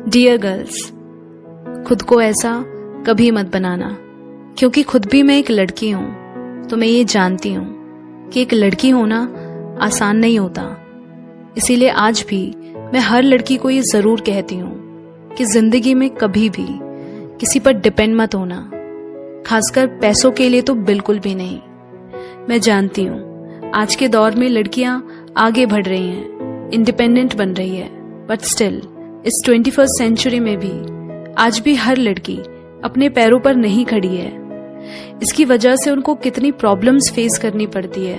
Dear girls, खुद को ऐसा कभी मत बनाना, क्योंकि खुद भी मैं एक लड़की हूँ। तो मैं ये जानती हूँ कि एक लड़की होना आसान नहीं होता। इसीलिए आज भी मैं हर लड़की को ये ज़रूर कहती हूँ कि ज़िंदगी में कभी भी किसी पर डिपेंड मत होना, खासकर पैसों के लिए तो बिल्कुल भी नहीं। मैं जानती हूँ आज के दौर में लड़कियाँ आगे बढ़ रही हैं, इंडिपेंडेंट बन रही है, बट स्टिल इस 21st सेंचुरी में भी आज भी हर लड़की अपने पैरों पर नहीं खड़ी है। इसकी वजह से उनको कितनी प्रॉब्लम्स फेस करनी पड़ती है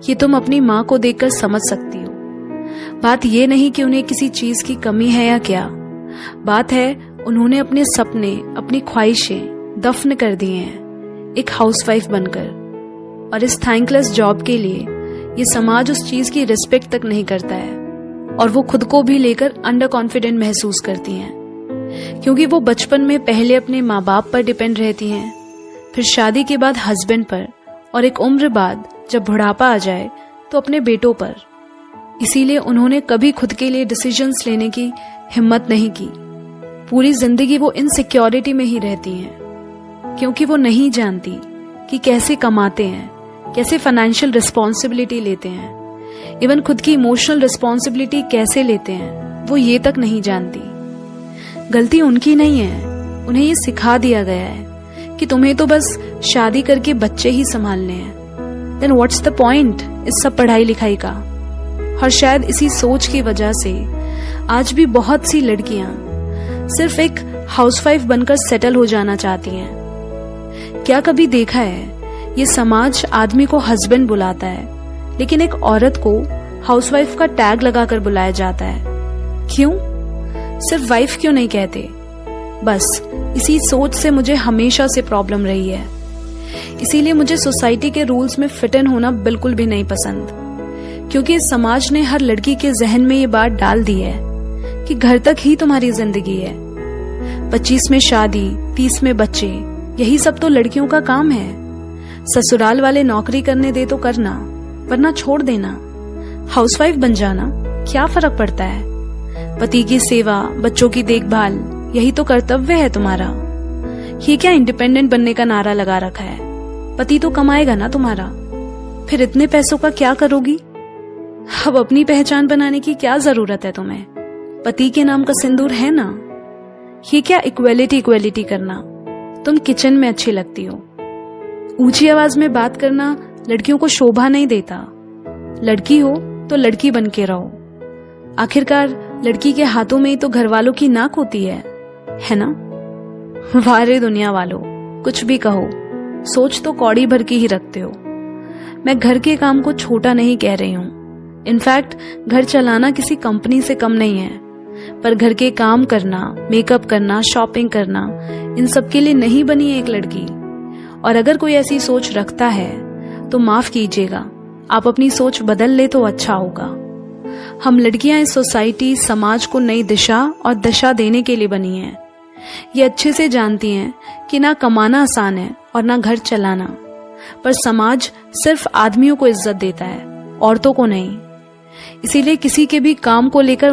ये तुम अपनी माँ को देखकर समझ सकती हो। बात ये नहीं कि उन्हें किसी चीज की कमी है या क्या, बात है उन्होंने अपने सपने, अपनी ख्वाहिशें दफन कर दिए हैं एक हाउसवाइफ बनकर। और इस थैंकलेस जॉब के लिए ये समाज उस चीज की रिस्पेक्ट तक नहीं करता है और वो खुद को भी लेकर अंडर कॉन्फिडेंट महसूस करती हैं, क्योंकि वो बचपन में पहले अपने माँ बाप पर डिपेंड रहती हैं, फिर शादी के बाद हस्बैंड पर, और एक उम्र बाद जब बुढ़ापा आ जाए तो अपने बेटों पर। इसीलिए उन्होंने कभी खुद के लिए डिसीजंस लेने की हिम्मत नहीं की। पूरी जिंदगी वो इनसिक्योरिटी में ही रहती हैं, क्योंकि वो नहीं जानती कि कैसे कमाते हैं, कैसे फाइनेंशियल रिस्पॉन्सिबिलिटी लेते हैं, इवन खुद की इमोशनल रिस्पॉन्सिबिलिटी कैसे लेते हैं वो ये तक नहीं जानती। गलती उनकी नहीं है, उन्हें ये सिखा दिया गया है कि तुम्हें तो बस शादी करके बच्चे ही संभालने हैं। देन व्हाट्स द पॉइंट इस सब पढ़ाई लिखाई का। और शायद इसी सोच की वजह से आज भी बहुत सी लड़कियां सिर्फ एक हाउसवाइफ बनकर सेटल हो जाना चाहती हैं। क्या कभी देखा है ये समाज आदमी को हस्बैंड बुलाता है, लेकिन एक औरत को हाउसवाइफ का टैग लगाकर बुलाया जाता है। क्यों? सिर्फ वाइफ क्यों नहीं कहते? बस इसी सोच से मुझे हमेशा से प्रॉब्लम रही है। इसीलिए मुझे सोसाइटी के रूल्स में फिट इन होना बिल्कुल भी नहीं पसंद, क्योंकि इस समाज ने हर लड़की के जहन में ये बात डाल दी है कि घर तक ही तुम्हारी जिंदगी है। 25 में शादी, 30 में बच्चे, यही सब तो लड़कियों का काम है। ससुराल वाले नौकरी करने दे तो करना, वरना छोड़ देना। हाउसवाइफ बन जाना, क्या फर्क पड़ता है? पति की सेवा, बच्चों की देखभाल, यही तो कर्तव्य है तुम्हारा। ये क्या इंडिपेंडेंट बनने का नारा लगा रखा है? पति तो कमाएगा ना तुम्हारा, फिर इतने पैसों का क्या करोगी? अब अपनी पहचान बनाने की क्या जरूरत है तुम्हें? पति के नाम का सिंदूर है ना। ये क्या इक्वेलिटी करना? तुम किचन में अच्छी लगती हो। ऊंची आवाज में बात करना लड़कियों को शोभा नहीं देता। लड़की हो तो लड़की बन के रहो। आखिरकार लड़की के हाथों में ही तो घर वालों की नाक होती है ना? वारे दुनिया वालों, कुछ भी कहो, सोच तो कौड़ी भर की ही रखते हो। मैं घर के काम को छोटा नहीं कह रही हूँ। इनफैक्ट घर चलाना किसी कंपनी से कम नहीं है, पर घर के काम करना, मेकअप करना, शॉपिंग करना, इन सब के लिए नहीं बनी है एक लड़की। और अगर कोई ऐसी सोच रखता है तो माफ कीजिएगा, आप अपनी सोच बदल ले तो अच्छा होगा। हम लड़कियां इस सोसाइटी, समाज को नई दिशा और दशा देने के लिए बनी हैं। ये अच्छे से जानती हैं कि ना कमाना आसान है और ना घर चलाना, पर समाज सिर्फ आदमियों को इज्जत देता है, औरतों को नहीं। इसीलिए किसी के भी काम को लेकर